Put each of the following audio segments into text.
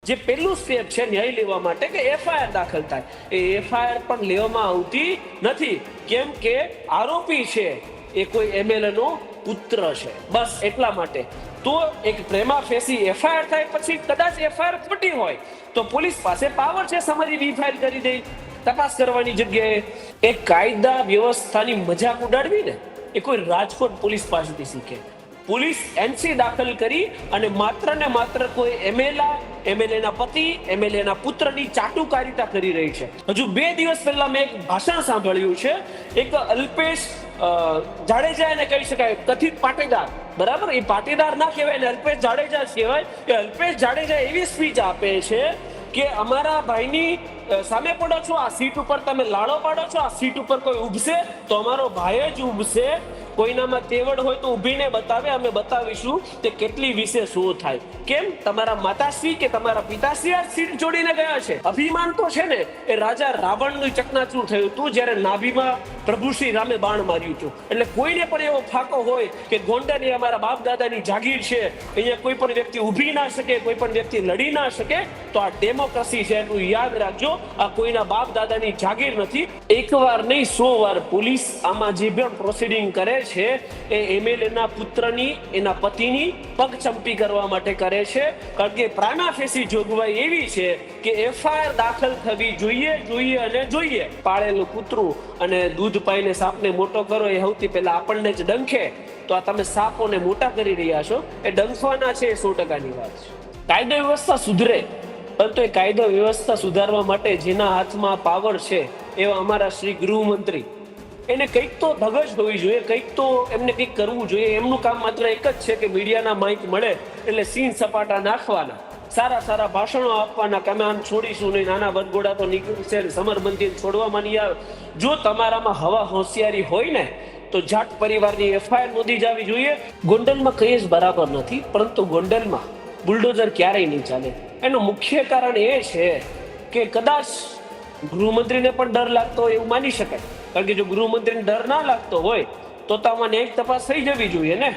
જે પહેલું સ્ટેપ છે ન્યાય લેવા માટે કે એફઆઈઆર દાખલ થાય, એ એફઆઈઆર પણ લેવામાં આવતી નથી. કેમ કે આરોપી છે એ કોઈ એમએલએ નો પુત્ર છે, બસ એટલા માટે. તો એક પ્રેમા ફેસી એફઆઈઆર થાય પછી કદાચ એફઆઈઆર ખોટી હોય તો પોલીસ પાસે પાવર છે સમરી રિફાઇલ કરી દે તપાસ કરવાની જગ્યાએ. એક કાયદા વ્યવસ્થાની મજાક ઉડાડવી ને એ કોઈ રાજકોટ પોલીસ પાસેથી શીખે. પોલીસ એનસી દાખલ કરી અને માત્ર કોઈ એમએલએ ના પતિ, એમએલએ ના પુત્રની ચાટુકારિતા કરી રહી છે. હજુ 2 દિવસ પહેલા મેં એક ભાષણ સાંભળ્યું છે, એક અલ્પેશ જાડેજા એને કહી શકાય, કથિત પાટીદાર, બરાબર, એ પાટીદાર ના કહેવાય ને અલ્પેશ જાડેજા કહેવાય. એ અલ્પેશ જાડેજા એવી સ્પીચ આપે છે કે અમારા ભાઈની સામે પડો છો, આ સીટ ઉપર તમે લાડો પાડો છો, આ સીટ ઉપર કોઈ ઉભશે તો અમારો ભાઈ જ ઉભશે. કોઈનામાં તેવડ હોય તો ઊભીને બતાવે, અમે બતાવીશું તે કેટલી વિશે શું થાય. કેમ? તમારા માતાશ્રી કે તમારા પિતાશ્રી આ સીટ જોડીને ગયા છે. અભિમાન તો છે ને એ રાજા રાવણનું ચકનાચૂર થયું હતું જ્યારે નાભીમાં પ્રભુ શ્રી રામે બાણ માર્યું હતું. એટલે કોઈને પણ એવો ફાકો હોય કે ગોંડલ એ અમારા બાપ દાદાની જાગીર છે, અહીંયા કોઈ પણ વ્યક્તિ ઊભી ના શકે, કોઈ પણ વ્યક્તિ લડી ના શકે, તો આ ડેમોક્રેસી છે એટલું યાદ રાખજો. આ કોઈના બાપ દાદાની જાગીર નથી. એકવાર નહીં 100 વાર પોલીસ આમાં જે પણ પ્રોસિડિંગ કરે છે એ એમએલએ ના પુત્રની, એના પતિની પગચંપી કરવા માટે કરે છે. કારણ કે પ્રાઇમા ફેસી જોગવાઈ એવી છે કે એફઆઈઆર દાખલ થવી જોઈએ. પાળેલું કૂતરું અને દૂધ પાઈને સાપને મોટો કરો એ સૌથી પહેલા આપણને જ ડંખે. તો આ તમે સાપોને મોટા કરી રહ્યા છો, એ ડંખવાના છે, એ 100%ની વાત છે. કાયદો વ્યવસ્થા સુધરે, પરંતુ એ કાયદો વ્યવસ્થા સુધારવા માટે જેના હાથમાં પાવર છે એવા અમારા શ્રી ગૃહમંત્રી, એને કંઈક તો ધગજ હોવી જોઈએ, કંઈક તો એમને કંઈક કરવું જોઈએ. એમનું કામ માત્ર એક જ છે કે મીડિયાના માઇક મળે એટલે સીન સપાટા નાખવાના, સારા ભાષણો આપવાના કે અમે આમ છોડીશું નહીં, નાના વરઘોડા તો નીકળશે, સમરબંધી છોડવામાં નહીં આવે. જો તમારામાં હવા હોશિયારી હોય ને તો જાટ પરિવારની એફઆઈઆર નોંધી જવી જોઈએ. ગોંડલમાં કંઈ જ બરાબર નથી, પરંતુ ગોંડલમાં બુલડોઝર ક્યારેય નહીં ચાલે. એનું મુખ્ય કારણ એ છે કે કદાચ ગૃહમંત્રીને પણ ડર લાગતો હોય એવું માની શકાય. કારણ કે જો ગૃહમંત્રીને ડર ના લાગતો હોય તો આમાં ન્યાયિક તપાસ થઈ જવી જોઈએ ને.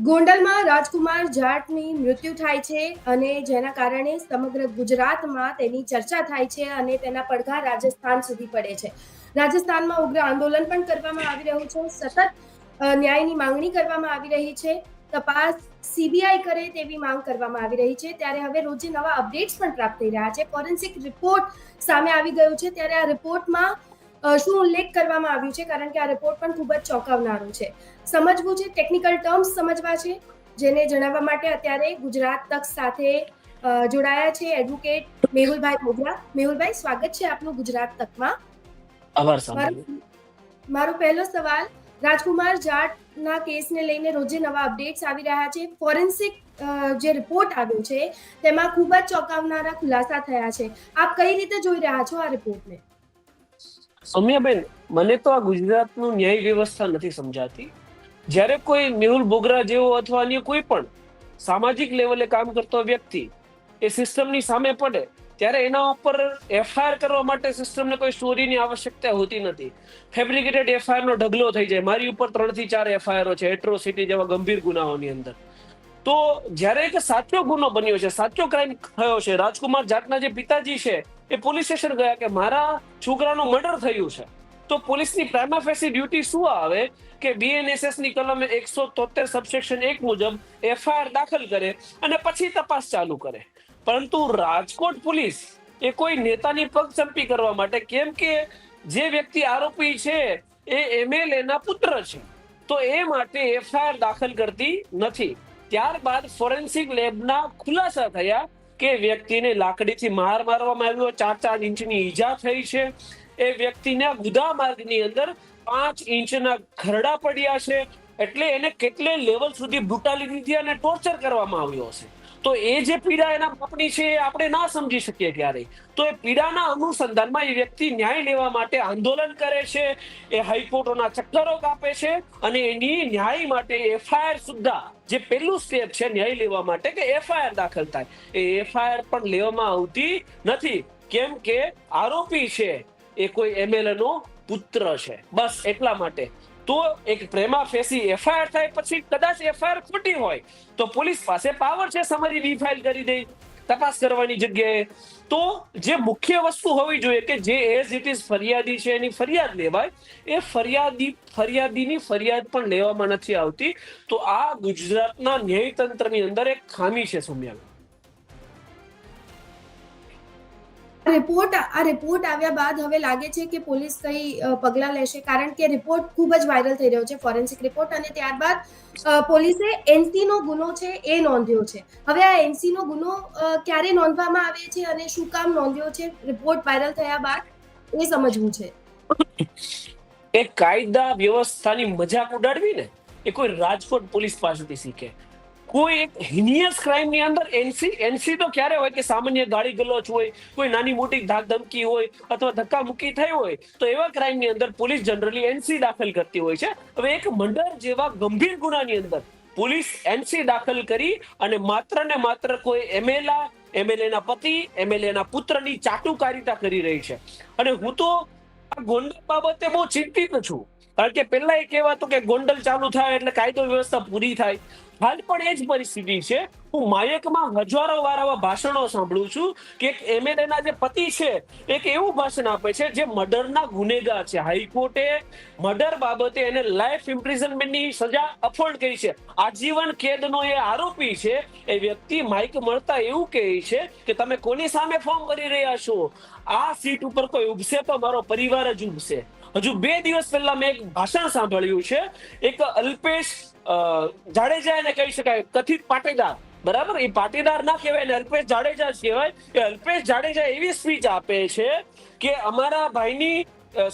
ગોંડલમાં રાજકુમાર જાટની મૃત્યુ થાય છે અને જેના કારણે સમગ્ર ગુજરાતમાં તેની ચર્ચા થાય છે અને તેના પડઘા રાજસ્થાન સુધી પડે છે. રાજસ્થાનમાં ઉગ્ર આંદોલન પણ કરવામાં આવી રહ્યું છે. સતત ન્યાયની માંગણી કરવામાં આવી રહી છે. તપાસ સીબીઆઈ કરે તેવી માંગ કરવામાં આવી રહી છે. ત્યારે હવે રોજે નવા અપડેટ્સ પણ પ્રાપ્ત થઈ રહ્યા છે. ફોરેન્સિક રિપોર્ટ સામે આવી ગયું છે. ત્યારે આ રિપોર્ટમાં શું ઉલ્લેખ કરવામાં આવ્યું છે, કારણ કે આ રિપોર્ટ પણ ખૂબ જ ચોંકાવનારું છે. સમજવું છે, ટેકનિકલ ટર્મ્સ સમજવા છે, જેને જણાવવા માટે અત્યારે ગુજરાત તક સાથે જોડાયા છે એડવોકેટ મેહુલભાઈ મોગરા. મેહુલભાઈ, સ્વાગત છે આપનું ગુજરાત તકમાં. મારો પહેલો સવાલ, રાજકુમાર જાટના કેસને લઈને રોજે નવા અપડેટ્સ આવી રહ્યા છે. ફોરેન્સિક જે રિપોર્ટ આવ્યો છે તેમાં ખૂબ જ ચોંકાવનારા ખુલાસા થયા છે. આપ કઈ રીતે જોઈ રહ્યા છો આ રિપોર્ટને? સૌમ્યાબેન, મને તો આ ગુજરાતનું ન્યાય વ્યવસ્થા નથી સમજાતી. જ્યારે કોઈ મેહુલ બોગરા જેવો અથવા અન્ય કોઈ પણ સામાજિક લેવલે કામ કરતો વ્યક્તિ એ સિસ્ટમની સામે પડે ત્યારે એના ઉપર એફઆઈઆર કરવા માટે સિસ્ટમને કોઈ સ્ટોરીની આવશ્યકતા હોતી નથી. ફેબ્રિકેટેડ એફઆઈઆર નો ઢગલો થઈ જાય. મારી ઉપર 3 થી 4 એફઆઈઆર છે એટ્રોસિટી જેવા ગંભીર ગુનાઓની અંદર. તો જ્યારે એક સાચો ગુનો બન્યો છે, સાચો ક્રાઇમ થયો છે, રાજકુમાર જાટના જે પિતાજી છે એ પોલીસ સ્ટેશન ગયા કે મારા છોકરાનું મર્ડર થયું છે, તો પોલીસની પ્રાઇમા ફેસી ડ્યુટી શું આવે કે બીએનએસએસ ની કલમ 173 સબસેક્શન 1 મુજબ એફઆઈઆર દાખલ કરે અને પછી તપાસ ચાલુ કરે. પરંતુ રાજકોટ પોલીસ એ કોઈ નેતાની પગચંપી કરવા માટે, કેમ કે જે વ્યક્તિ આરોપી છે એ એમએલએ ના પુત્ર છે, તો એ માટે એફઆઈઆર દાખલ કરતી નથી. ત્યારબાદ ફોરેન્સિક લેબના ખુલાસા થયા કે વ્યક્તિને લાકડીથી માર મારવામાં આવ્યો, 4 ઇંચની ઈજા થઈ છે. એ વ્યક્તિના ગુદા માર્ગની અંદર 5 ઇંચના ખરડા પડ્યા છે. એટલે એને કેટલે લેવલ સુધી બ્રુટાલિટીથી અને ટોર્ચર કરવામાં આવ્યો હશે. તો એ જે પીડા એના બાપની છે એ આપણે ના સમજી શકીએ ક્યારેય. તો એ પીડાના અનુસંધાનમાં એ વ્યક્તિ ન્યાય લેવા માટે આંદોલન કરે છે, એ હાઈકોર્ટોના ચક્કરો કાપે છે અને એની ન્યાય માટે એફઆઈઆર સુદ્ધા, જે પહેલું સ્ટેપ છે ન્યાય લેવા માટે કે એફઆઈઆર દાખલ થાય, એ એફઆઈઆર પણ લેવામાં આવતી નથી. કેમ કે આરોપી છે એ કોઈ એમએલએ નો પુત્ર છે, બસ એટલા માટે. તો એક પ્રેમા ફેસી એફઆઈઆર થાય પછી કદાચ એફઆઈઆર ખોટી હોય તો પોલીસ પાસે પાવર છે સમરી રિફાઇલ કરી દે તપાસ કરવાની જગ્યાએ. તો જે મુખ્ય વસ્તુ હોવી જોઈએ કે જે એઝ ઇટ ઇઝ ફરિયાદી છે એની ફરિયાદ લેવાય, એ ફરિયાદીની ફરિયાદ પણ લેવામાં નથી આવતી. તો આ ગુજરાતના ન્યાયતંત્રની અંદર એક ખામી છે સૌમ્યા. આ રિપોર્ટ આવ્યા બાદ હવે લાગે છે કે પોલીસ કઈ પગલાં લેશે, કારણ કે રિપોર્ટ ખૂબ જ વાયરલ થઈ રહ્યો છે, ફોરેન્સિક રિપોર્ટ, અને ત્યારબાદ પોલીસે એનસી નો ગુનો છે એ નોંધ્યો છે. હવે આ એનસી નો ગુનો ક્યારે નોંધવામાં આવે છે અને શું કામ નોંધ્યો છે રિપોર્ટ વાયરલ થયા બાદ, એ સમજવું છે. એ કાયદા વ્યવસ્થાની મજાક ઉડાડવી ને એ કોઈ રાજકોટ પોલીસ પાસેથી શીખે. કોઈ એક હિનિયસ ક્રાઇમ ની અંદર એનસી તો ક્યારે હોય કે સામાન્ય ગાળી ગલોચ હોય, કોઈ નાની મોટી ધાક ધમકી હોય અથવા ધક્કા મુક્કી થઈ હોય, તો એવા ક્રાઇમ ની અંદર પોલીસ જનરલી એનસી દાખલ કરતી હોય છે. હવે એક મર્ડર જેવા ગંભીર ગુનાની અંદર પોલીસ એનસી દાખલ કરી અને માત્ર કોઈ એમએલએ ના પતિ, એમએલએ ના પુત્રની ચાટુકારિતા કરી રહી છે. અને હું તો આ ગોંડલ બાબતે બહુ ચિંતિત છું, કારણ કે પહેલા એ કહેવાતું કે ગોંડલ ચાલુ થાય એટલે કાયદો વ્યવસ્થા પૂરી થાય. હાલ પણ એ જ પરિસ્થિતિ છે. હું માયકમાં હજારો વાર આવા ભાષણો સાંભળું છું કે એક એમએલએ ના જે પતિ છે એક એવું ભાષણ આપે છે જે મર્ડરના ગુનેગાર છે. હાઈકોર્ટે મર્ડર બાબતે એને લાઈફ ઇમ્પ્રિઝનમેન્ટની સજા અફોર્ડ કરી છે. આજીવન કેદનો એ આરોપી છે. એ વ્યક્તિ માઇક મળતા એવું કહે છે કે તમે કોની સામે ફોર્મ કરી રહ્યા છો? આ સીટ ઉપર કોઈ ઉભશે તો મારો પરિવાર જ ઉભશે. હજુ 2 દિવસ પહેલા મેં એક ભાષણ સાંભળ્યું છે, એક અલ્પેશ જાડેજા એને કહી શકાય, કથિત પાટીદાર, બરાબર, એ પાટીદાર ના કહેવાય ને અલ્પેશ જાડેજા કહેવાય. એ અલ્પેશ જાડેજા એવી સ્પીચ આપે છે કે અમારા ભાઈની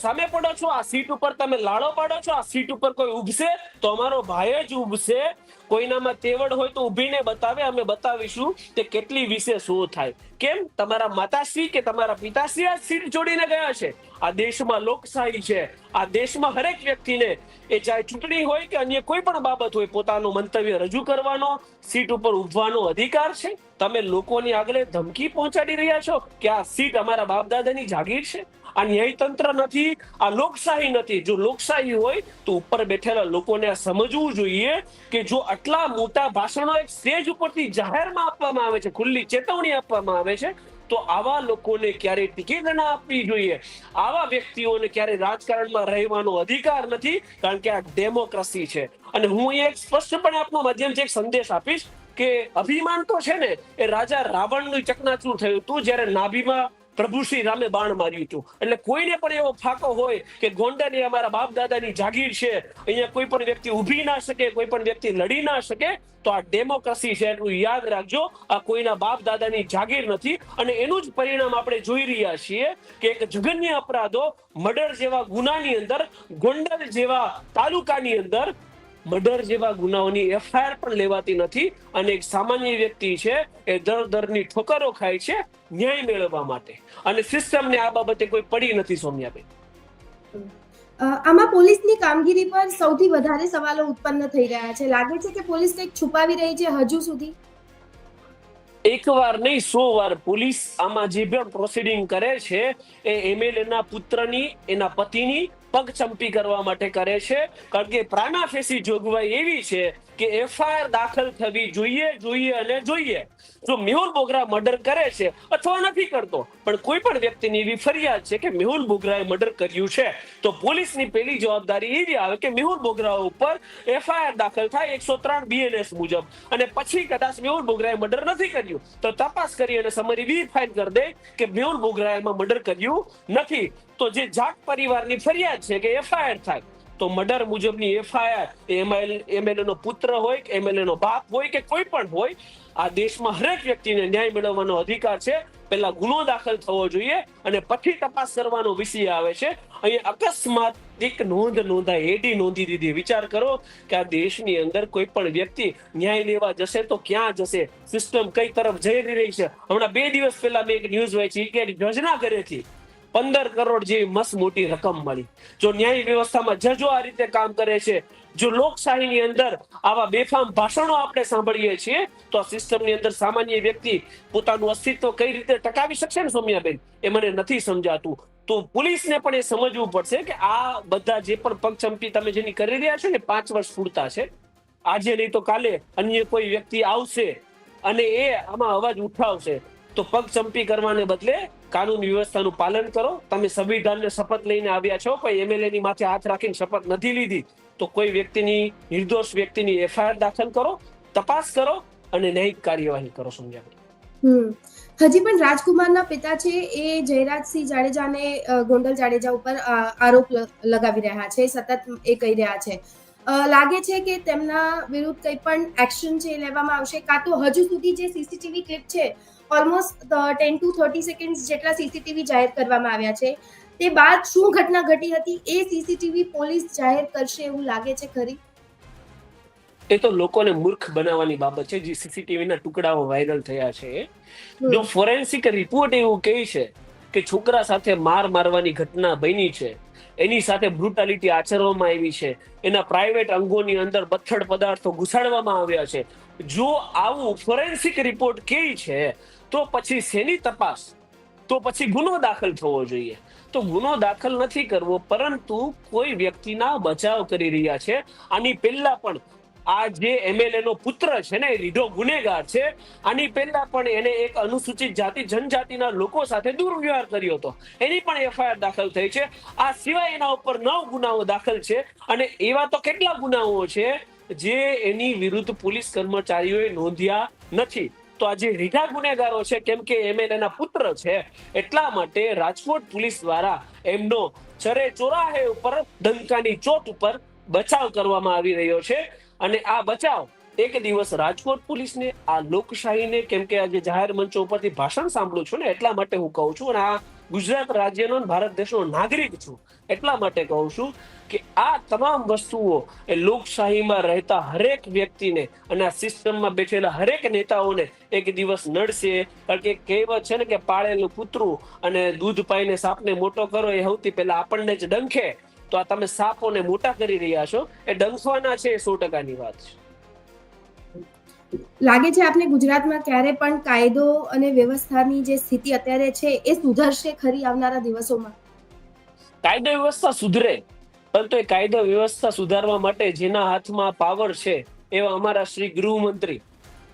સામે પડો છો, આ સીટ ઉપર તમે લાડો પાડો છો, આ સીટ ઉપર કોઈ ઉભશે તો અમારો ભાઈ જ ઉભશે. કોઈનામાં તેવડ હોય તો ઉભીને બતાવે, અમે બતાવીશું તે કેટલી વિશે શું થાય. કેમ? તમારા માતાશ્રી કે તમારા પિતાશ્રી આ સીટ જોડીને ગયા છે. આ દેશમાં લોકશાહી છે. આ દેશમાં હરેક વ્યક્તિને, એ ચાહે ચૂંટણી હોય કે અન્ય કોઈ પણ બાબત હોય, પોતાનું મંતવ્ય રજૂ કરવાનો, સીટ ઉપર ઉભવાનો અધિકાર છે. તમે લોકોની આગળ ધમકી પહોંચાડી રહ્યા છો કે આ સીટ અમારા બાપ દાદાની જાગીર છે. આ ન્યાયતંત્ર નથી, આ લોકશાહી નથી. જો લોકશાહી હોય તો ઉપર બેઠેલા લોકોને આ સમજવું જોઈએ કે જો આટલા મોટા ભાષણો એક સ્ટેજ ઉપરથી જાહેરમાં આપવામાં આવે છે, ખુલ્લી ચેતવણી આપવામાં આવે છે, તો આવા લોકોને ક્યારેય ટિકિટ ના આપવી જોઈએ. આવા વ્યક્તિઓને ક્યારેય રાજકારણમાં રહેવાનો અધિકાર નથી, કારણ કે આ ડેમોક્રેસી છે. અને હું એક સ્પષ્ટપણે આપનો માધ્યમથી એક સંદેશ આપીશ કે અભિમાન તો છે ને એ રાજા રાવણનું ચકનાચૂર થયું હતું જ્યારે નાભીમાં પ્રભુ શ્રી રામે બાણ માર્યું હતું. એટલે કોઈને પણ એવો ફાકો હોય કે ગોંડલ એ અમારા બાપ દાદાની જાગીર છે, અહીંયા કોઈ પણ વ્યક્તિ ઊભી ના શકે, કોઈ પણ વ્યક્તિ લડી ના શકે, તો આ ડેમોક્રેસી છે. એટલું યાદ રાખજો, આ કોઈના બાપ દાદાની જાગીર નથી. અને એનું જ પરિણામ આપણે જોઈ રહ્યા છીએ કે એક જઘન્ય અપરાધો, મર્ડર જેવા ગુનાની અંદર, ગોંડલ જેવા તાલુકાની અંદર મર્ડર જેવા ગુનાઓની એફઆઈઆર પણ લેવાતી નથી. અને એક સામાન્ય વ્યક્તિ છે એ દરની ઠોકરો ખાય છે ન્યાય મેળવવા માટે, અને સિસ્ટમને આ બાબતે કોઈ પડી નથી. સૌમ્યાબેન, આમાં પોલીસની કામગીરી પર સૌથી વધારે સવાલો ઉત્પન્ન થઈ રહ્યા છે. લાગે છે કે પોલીસ કંઈક છુપાવી રહી છે હજુ સુધી. એક વાર નહીં 100 વાર પોલીસ આમાં જે પણ પ્રોસિડિંગ કરે છે એ એમએલએ ના પુત્રની, એના પતિની પગચંપી કરવા માટે કરે છે. કારણ કે પ્રાઇમા ફેસી જોગવાઈ એવી છે કે એફઆઈઆર દાખલ થવી જોઈએ. જો મેહુલ બોગરા મર્ડર કરે છે અથવા નથી કરતો, પણ કોઈ પણ વ્યક્તિની એવી ફરિયાદ છે કે મેહુલ બોગરાએ મર્ડર કર્યું છે, તો પોલીસની પહેલી જવાબદારી એવી આવે કે મેહુલ બોગરા ઉપર એફઆઈઆર દાખલ થાય 103 બીએનએસ મુજબ. અને પછી કદાચ મેહુલ બોગરાએ મર્ડર નથી કર્યું તો તપાસ કરી અને સમરી વેરીફાઈ કરી દે કે મેહુલ બોગરાએ મર્ડર કર્યું નથી. તો જે જાટ પરિવારની ફરિયાદ છે કે એફઆઈઆર થાય, તો મર્ડર મુજબની એફઆઈઆર એમએલએ નો પુત્ર હોય કે એમએલએ નો બાપ હોય કે કોઈ પણ હોય, આ દેશમાં હરેક વ્યક્તિને ન્યાય મેળવવાનો અધિકાર છે. પહેલા ગુનો દાખલ થવો જોઈએ અને પછી તપાસ કરવાનો વિષય આવે છે. અહીંયા અકસ્માત એક નોંધ નોંધાય, એડી નોંધી દીધી. વિચાર કરો કે આ દેશની અંદર કોઈ પણ વ્યક્તિ ન્યાય લેવા જશે તો ક્યાં જશે, સિસ્ટમ કઈ તરફ જઈ રહી છે. હમણાં 2 દિવસ પહેલા મેં એક ન્યૂઝ વાંચી કે યોજના કરેથી 15 કરોડ જેવી મસ્ત મોટી રકમ મળી. જો ન્યાય વ્યવસ્થામાં જજો આ રીતે કામ કરે છે, જો લોકશાહીની અંદર આવા બેફામ ભાષણો આપણે સાંભળીએ છીએ, તો આ સિસ્ટમની અંદર સામાન્ય વ્યક્તિ પોતાનું અસ્તિત્વ કઈ રીતે ટકાવી શકશે ને સૌમ્યાબેન, એ મને નથી સમજાતું. તો પોલીસને પણ એ સમજવું પડશે કે આ બધા જે પણ પગચંપી તમે જેની કરી રહ્યા છો ને 5 વર્ષ પૂરતા છે. આજે નહીં તો કાલે અન્ય કોઈ વ્યક્તિ આવશે અને એ આમાં અવાજ ઉઠાવશે તો પગચંપી કરવાને બદલે કાનૂન વ્યવસ્થાનું પાલન કરો. તમે સંવિધાનને શપથ લઈને આવ્યા છો, કોઈ એમએલએ ની માથે હાથ રાખીને શપથ નથી લીધી, તો કોઈ વ્યક્તિની, નિર્દોષ વ્યક્તિની એફઆઈઆર દાખલ કરો, તપાસ કરો અને ન્યાયિક કાર્યવાહી કરો. સમજ્યા? હજી પણ રાજકુમારના પિતા છે એ જયરાજસિંહ જાડેજાને ગોંડલ જાડેજા ઉપર આરોપ લગાવી રહ્યા છે, સતત એ કહી રહ્યા છે. લાગે છે કે તેમના વિરુદ્ધ કંઈ પણ એક્શન છે લેવામાં આવશે, કાં તો હજુ સુધી જે સીસીટીવી ક્લિપ છે ઓલમોસ્ટ 10 to 30 સેકન્ડ જેટલા સીસીટીવી જાહેર કરવામાં આવ્યા છે, તે બાદ શું ઘટના ઘટી હતી એ સીસીટીવી પોલીસ જાહેર કરશે એવું લાગે છે ખરી? એ તો લોકોને મૂર્ખ બનાવવાની બાબત છે. જે સીસીટીવી ના ટુકડાઓ વાયરલ થયા છે, જો ફોરેન્સિક રિપોર્ટ એવું કહે છે કે છોકરા સાથે મારવાની ઘટના બની છે, એની સાથે બ્રુટાલિટી આચરવામાં આવી છે, એના પ્રાઇવેટ અંગોની અંદર બથ્થડ પદાર્થો ઘુસાડવામાં આવ્યા છે, જો આવું ફોરેન્સિક રિપોર્ટ કહે છે તો પછી શેની તપાસ? તો પછી ગુનો દાખલ થવો જોઈએ. તો ગુનો દાખલ નથી કરવો, પરંતુ કોઈ વ્યક્તિના બચાવ કરી રહ્યા છે. આની પહેલા પણ આ જે એમએલએ નો પુત્ર છે ને, એ રીઢો ગુનેગાર છે. આની પહેલા પણ એને એક અનુસૂચિત જાતિ જનજાતિના લોકો સાથે દુર્વ્યવહાર કર્યો હતો, એની પણ એફઆઈઆર દાખલ થઈ છે. આ સિવાય એના ઉપર 9 ગુનાઓ દાખલ છે, અને એવા તો કેટલા ગુનાઓ છે જે એની વિરુદ્ધ પોલીસ કર્મચારીઓએ નોંધ્યા નથી. તો આ જે રીઢા ગુનેગારો છે, કેમ કે એમએલએ ના પુત્ર છે, એટલા માટે રાજકોટ પોલીસ દ્વારા એમનો ચરે ચોરાહે ઉપર ડંકાની ચોટ ઉપર બચાવ કરવામાં આવી રહ્યો છે. અને આ બચાવ એક દિવસ રાજકોટ પોલીસને, આ લોકશાહીને, કેમ કે આજે જાહેર મંચો ઉપરથી ભાષણ સાંભળું છું ને, એટલા માટે હું કહું છું, અને આ ગુજરાત રાજ્યનો ભારત દેશનો નાગરિક છું એટલા માટે કહું છું કે આ તમામ વસ્તુઓ એ લોકશાહીમાં રહેતા હરેક વ્યક્તિને અને આ સિસ્ટમમાં બેઠેલા હરેક નેતાઓને એક દિવસ નડશે. કારણ કે કહેવત છે ને કે પાળેલું કૂતરું અને દૂધ પાઈને સાપને મોટો કરો એ સૌથી પહેલા આપણને જ ડંખે. તો આ તમે સાપોને મોટા કરી રહ્યા છો, એ ડંખવાના છે, એ 100%ની વાત છે. લાગે છે આપને ગુજરાતમાં ક્યારે પણ કાયદો અને વ્યવસ્થાની જે સ્થિતિ અત્યારે છે એ સુધરશે ખરી આવનારા દિવસોમાં? કાયદો વ્યવસ્થા સુધરે, પરંતુ એ કાયદો વ્યવસ્થા સુધારવા માટે જેના હાથમાં પાવર છે એવા અમારા શ્રી ગૃહમંત્રી,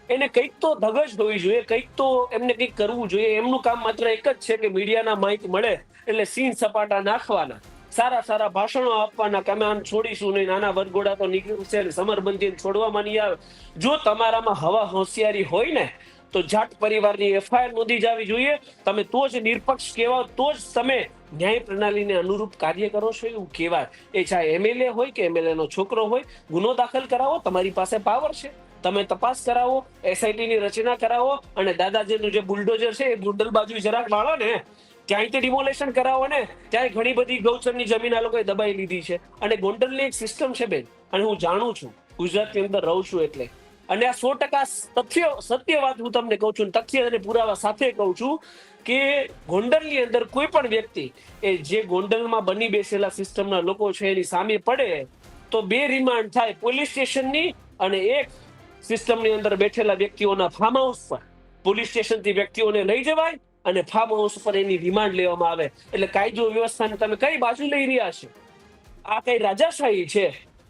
એને કંઈક તો ધગજ હોવી જોઈએ, કંઈક તો એમને કંઈક કરવું જોઈએ. એમનું કામ માત્ર એક જ છે કે મીડિયાના માઇક મળે એટલે સીન સપાટા નાખવાના, સારા ભાષણો આપવાના કે અમે આમ છોડીશું નહીં, નાના વરઘોડા તો નીકળશે, સમરબંધી છોડવામાં નહીં આવે. જો તમારામાં હવા હોશિયારી હોય ને તો જાટ પરિવારની એફઆઈઆર નોંધી જવી જોઈએ. તમે તો જ નિરપક્ષ કહેવાય, તો જ તમે ન્યાય પ્રણાલીને અનુરૂપ કાર્ય કરો છો એવું કહેવાય. એ ચાહે એમએલએ હોય કે એમએલએ નો છોકરો હોય, ગુનો દાખલ કરાવો, તમારી પાસે પાવર છે, તમે તપાસ કરાવો, એસઆઈટી ની રચના કરાવો, અને દાદાજીનું જે બુલડોઝર છે એ ગુંડલ બાજુ જરાક વાળો ને, ત્યાંથી ડિમોલેશન કરાવો ને. ત્યાં ઘણી બધી ગૌચરની જમીન આ લોકોએ દબાઈ લીધી છે. અને ગોંડલની એક સિસ્ટમ છે બેન, અને હું જાણું છું, ગુજરાતની અંદર રહું છું એટલે, અને આ 100% સત્ય વાત હું તમને કહું છું, તથ્ય અને પુરાવા સાથે કહું છું કે ગોંડલની અંદર કોઈ પણ વ્યક્તિ એ જે ગોંડલમાં બની બેસેલા સિસ્ટમના લોકો છે એની સામે પડે તો 2 રિમાન્ડ થાય, પોલીસ સ્ટેશનની અને એક સિસ્ટમની અંદર બેઠેલા વ્યક્તિઓના ફાર્મ હાઉસ પર. પોલીસ સ્ટેશનથી વ્યક્તિઓને લઈ જવાય અને ફાર્મ હાઉસ પર એની રિમાન્ડ લેવામાં આવે. એટલે કાયદો વ્યવસ્થાને તમે કઈ બાજુ લઈ રહ્યા છો? આ કઈ રાજાશાહી છે?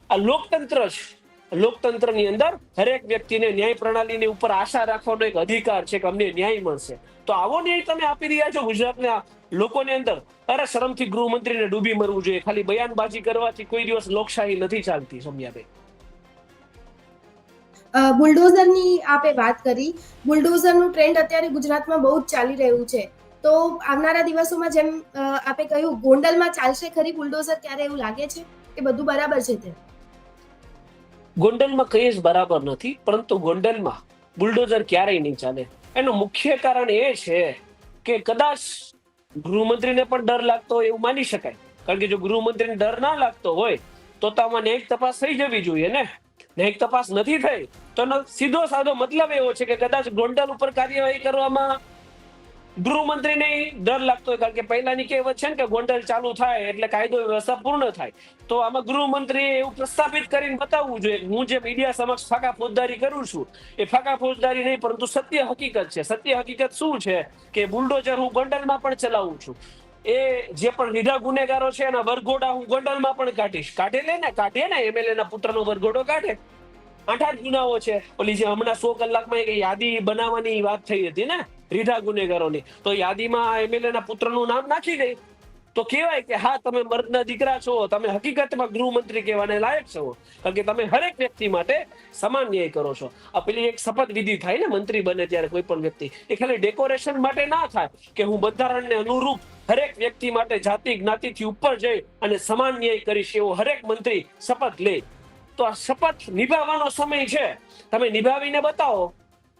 આ લોકતંત્ર છે. લોકતંત્રની અંદર હરેક વ્યક્તિને ન્યાય પ્રણાલીની ઉપર આશા રાખવાનો એક અધિકાર છે કે અમને ન્યાય મળશે. તો આવો ન્યાય તમે આપી રહ્યા છો ગુજરાતના લોકોની અંદર? અરે શરમથી ગૃહમંત્રીને ડૂબી મરવું જોઈએ. ખાલી બયાનબાજી કરવાથી કોઈ દિવસ લોકશાહી નથી ચાલતી. સમજ્યા? બુલડોઝરની આપે વાત કરી, બુલડોઝરનું ટ્રેન્ડ અત્યારે ગુજરાતમાં બહુ જ ચાલી રહ્યું છે. તો આવનારા દિવસોમાં જેમ આપે કહ્યું ગોંડલમાં ચાલશે ખરી બુલડોઝર ક્યારે, એવું લાગે છે કે બધું બરાબર છે? તે ગોંડલમાં કઈ જ બરાબર નથી, પરંતુ ગોંડલમાં બુલડોઝર ક્યારેય નહીં ચાલે. એનું મુખ્ય કારણ એ છે કે કદાચ ગૃહમંત્રીને પણ ડર લાગતો હોય એવું માની શકાય. કારણ કે જો ગૃહમંત્રીને ડર ના લાગતો હોય તો આમાં ન્યાયિક તપાસ થઈ જવી જોઈએ ને. ન્યાયિક તપાસ નથી થઈ તો સીધો સાધો મતલબ એવો છે કે કદાચ ગોંડલ ઉપર કાર્યવાહી કરવામાં ગૃહમંત્રીને ડર લાગતો હોય. કારણ કે પહેલાની કહેવત છે ને કે ગોંડલ ચાલુ થાય એટલે કાયદો વ્યવસ્થા પૂર્ણ થાય. તો આમાં ગૃહમંત્રીએ એવું પ્રસ્થાપિત કરીને બતાવવું જોઈએ હું જે મીડિયા સમક્ષ ફાકા ફોજદારી કરું છું એ ફાકા ફોજદારી નહીં, પરંતુ સત્ય હકીકત છે. સત્ય હકીકત શું છે કે બુલડોઝર હું ગોંડલમાં પણ ચલાવું છું. એ જે પણ રીઢા ગુનેગારો છે એના વરઘોડા હું ગોંડલમાં પણ કાઢીશ. કાઢે ને એમએલએ ના પુત્રનો વરઘોડો કાઢે. 8 ગુનાઓ છે. ઓલી જે હમણાં 100 કલાકમાં એક યાદી બનાવવાની વાત થઈ હતી ને રીઢા ગુનેગારોની, તો યાદીમાં એમએલએ ના પુત્રનું નામ નાખી દે તો કહેવાય કે હા તમે મર્દના દીકરા છો, તમે હકીકતમાં ગૃહમંત્રી કહેવાને લાયક છો, કારણ કે તમે હરેક વ્યક્તિ માટે સમાન ન્યાય કરો છો. આ પેલી એક શપથ વિધિ થાય ને મંત્રી બને ત્યારે કોઈ પણ વ્યક્તિ, એ ખાલી ડેકોરેશન માટે ના થાય કે હું બંધારણને અનુરૂપ હરેક વ્યક્તિ માટે જાતિ જ્ઞાતિથી ઉપર જઈ અને સમાન ન્યાય કરીશ એવો હરેક મંત્રી શપથ લે. તો આ શપથ નિભાવવાનો સમય છે, તમે નિભાવીને બતાવો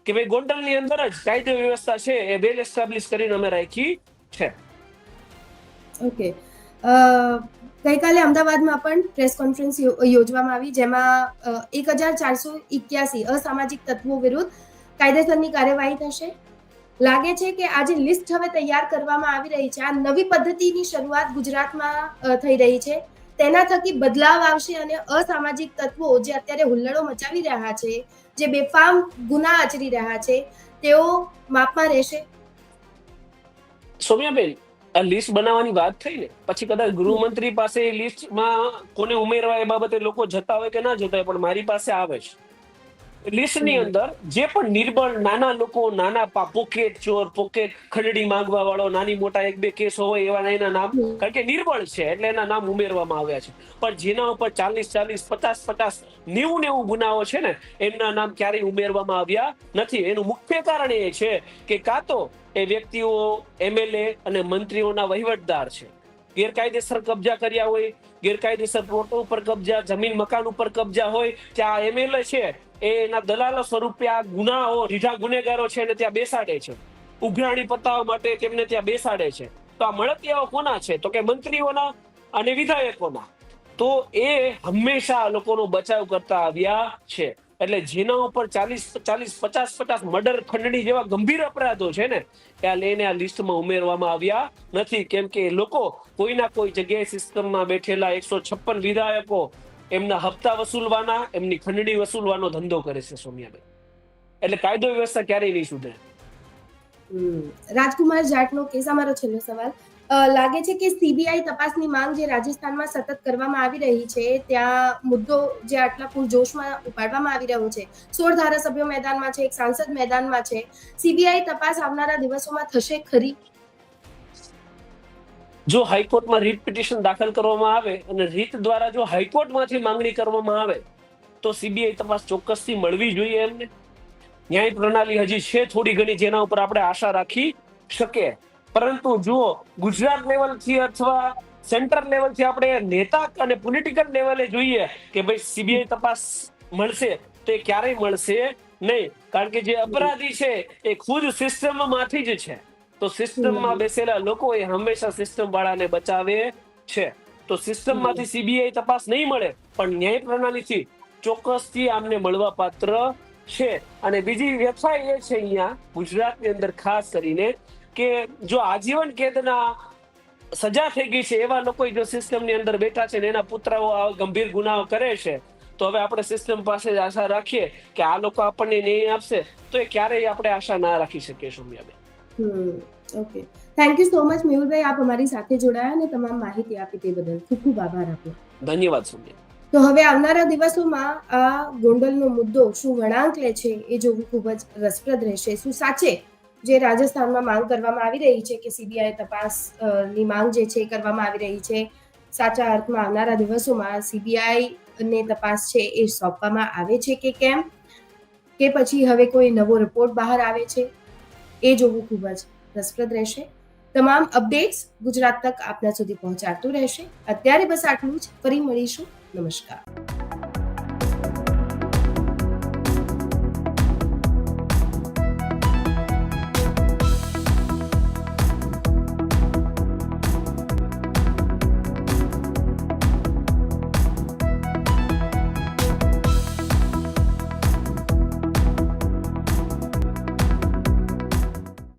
કે ભાઈ ગોંડલની અંદર જ કાયદો વ્યવસ્થા છે એ વેલ એસ્ટાબ્લિશ કરીને અમે રાખી છે. ઓકે. ગઈકાલે અમદાવાદમાં પણ પ્રેસ કોન્ફરન્સ યોજવામાં આવી, જેમાં 1481 અસામાજિક તત્વો વિરુદ્ધ કાયદેસરની કાર્યવાહી થશે. લાગે છે કે આ જે લિસ્ટ હવે તૈયાર કરવામાં આવી રહી છે, આ નવી પદ્ધતિની શરૂઆત ગુજરાતમાં થઈ રહી છે, તેના થકી બદલાવ આવશે અને અસામાજિક તત્વો જે અત્યારે હુલ્લડો મચાવી રહ્યા છે, જે બેફામ ગુના આચરી રહ્યા છે, તેઓ માપમાં રહેશે. સૌમ્યાબેન, આ લિસ્ટ બનાવવાની વાત થઈ ને પછી કદાચ ગૃહમંત્રી પાસે એ લિસ્ટમાં કોને ઉમેરવા એ બાબતે લોકો જતા હોય કે ના જતા હોય, પણ મારી પાસે આવે છે લિસ્ટની અંદર જે પણ નિર્બળ નાના લોકો, નાના પોકેટ ચોર, પોકેટ ખંડણી માંગવા વાળો, નાની મોટા 1-2 કેસ હોય એવા એના નામ, કારણ કે નિર્બળ છે એટલે એના નામ ઉમેરવામાં આવ્યા છે. પણ જેના ઉપર 40-40, 50-50, 90-90 ગુનાઓ છે ને એમના નામ ક્યારેય ઉમેરવામાં આવ્યા નથી. એનું મુખ્ય કારણ એ છે કે કાં તો એ વ્યક્તિઓ એમએલએ અને મંત્રીઓના વહીવટદાર છે, ગેરકાયદેસર કબજા કર્યા હોય, ગેરકાયદેસર પ્લોટો ઉપર કબજા, જમીન મકાન ઉપર કબજા હોય, ત્યાં એમએલએ છે એના દલાલો સ્વરૂપે આ ગુનાઓ, રીઢા ગુનેગારો છે એને ત્યાં બેસાડે છે, ઉઘરાણી પતાવવા માટે તેમને ત્યાં બેસાડે છે. તો આ મળતિયાઓ કોના છે? તો કે મંત્રીઓના અને વિધાયકોના. તો એ હંમેશા લોકોનો બચાવ કરતા આવ્યા છે. એટલે જેના ઉપર 40-40, 50-50 મર્ડર, ખંડણી જેવા ગંભીર અપરાધો છે ને ત્યાં લઈને આ લિસ્ટમાં ઉમેરવામાં આવ્યા નથી, કેમ કે લોકો કોઈના કોઈ જગ્યાએ સિસ્ટમમાં બેઠેલા 156 વિધાયકો એમના હપ્તા વસૂલવાના, એમની ખંડણી વસૂલવાનો ધંધો કરે છે સૌમ્યાબેન. એટલે કાયદો વ્યવસ્થા ક્યારેય નહીં સુધરે. રાજકુમાર જાટનો કેસ. અમારો છેલ્લો સવાલ. લાગે છે કે સીબીઆઈ તપાસની માંગ જે રાજસ્થાનમાં સતત કરવામાં આવી રહી છે, ત્યાં મુદ્દો જે આટલા પૂરજોશમાં ઉપાડવામાં આવી રહ્યો છે, 16 ધારાસભ્યો મેદાનમાં છે, એક સાંસદ મેદાનમાં છે, સીબીઆઈ તપાસ આવનારા દિવસોમાં થશે ખરી? જો હાઈકોર્ટમાં રીટ પિટિશન દાખલ કરવામાં આવે અને રીટ દ્વારા જો હાઈકોર્ટમાંથી માંગણી કરવામાં આવે તો સીબીઆઈ તપાસ ચોક્કસથી મળવી જોઈએ. એમને ન્યાય પ્રણાલી હજી છે થોડી ઘણી જેના ઉપર આપણે આશા રાખી શકીએ, પરંતુ જો ગુજરાત લેવલથી અથવા સેન્ટ્રલ લેવલથી આપણે નેતા અને પોલિટિકલ લેવલે જોઈએ કે ભાઈ સીબીઆઈ તપાસ મળશે તો એ ક્યારેય મળશે નહીં, કારણ કે જે અપરાધી છે એ ખુદ સિસ્ટમમાંથી જ છે. તો સિસ્ટમમાં બેસેલા લોકો એ હંમેશા સિસ્ટમ વાળાને બચાવે છે. તો સિસ્ટમમાંથી સીબીઆઈ તપાસ નહીં મળે પણ ન્યાય પ્રણાલીથી ચોક્કસથી આમને મળવા પાત્ર છે. અને બીજી વ્યવસાય એ છે અહીંયા ગુજરાતની અંદર ખાસ કરીને કે જો આજીવન કેદના સજા થઈ ગઈ છે એવા લોકો જો સિસ્ટમની અંદર બેઠા છે ને એના પુત્રઓ ગંભીર ગુનાઓ કરે છે, તો હવે આપણે સિસ્ટમ પાસે જ આશા રાખીએ કે આ લોકો આપણને ન્યાય આપશે, તો એ ક્યારેય આપણે આશા ના રાખી શકીએ સૌમ્યાબેન. Okay, thank you so much મેહુલભાઈ, આપ અમારી સાથે જોડાયા અને તમામ માહિતી આપી તે બદલ ખૂબ ખૂબ આભાર આપનો. ધન્યવાદ સૌમ્યા. તો હવે આવનારા દિવસોમાં આ ગોંડલનો મુદ્દો શું વળાંક લે છે એ જોવું ખૂબ જ રસપ્રદ રહેશે. શું સાચે જે રાજસ્થાનમાં માંગ કરવામાં આવી રહી છે કે સીબીઆઈ તપાસની માંગ જે છે કરવામાં આવી રહી છે, સાચા અર્થમાં આવનારા દિવસોમાં સીબીઆઈ ને તપાસ છે એ સોંપવામાં આવે છે કે કેમ, કે પછી હવે કોઈ નવો રિપોર્ટ બહાર આવે છે, એ જોવું ખૂબ જ રસપ્રદ રહેશે. તમામ અપડેટ્સ ગુજરાત તક આપના સુધી પહોંચાડતું રહેશે. અત્યારે બસ આટલું જ. ફરી મળીશું. નમસ્કાર.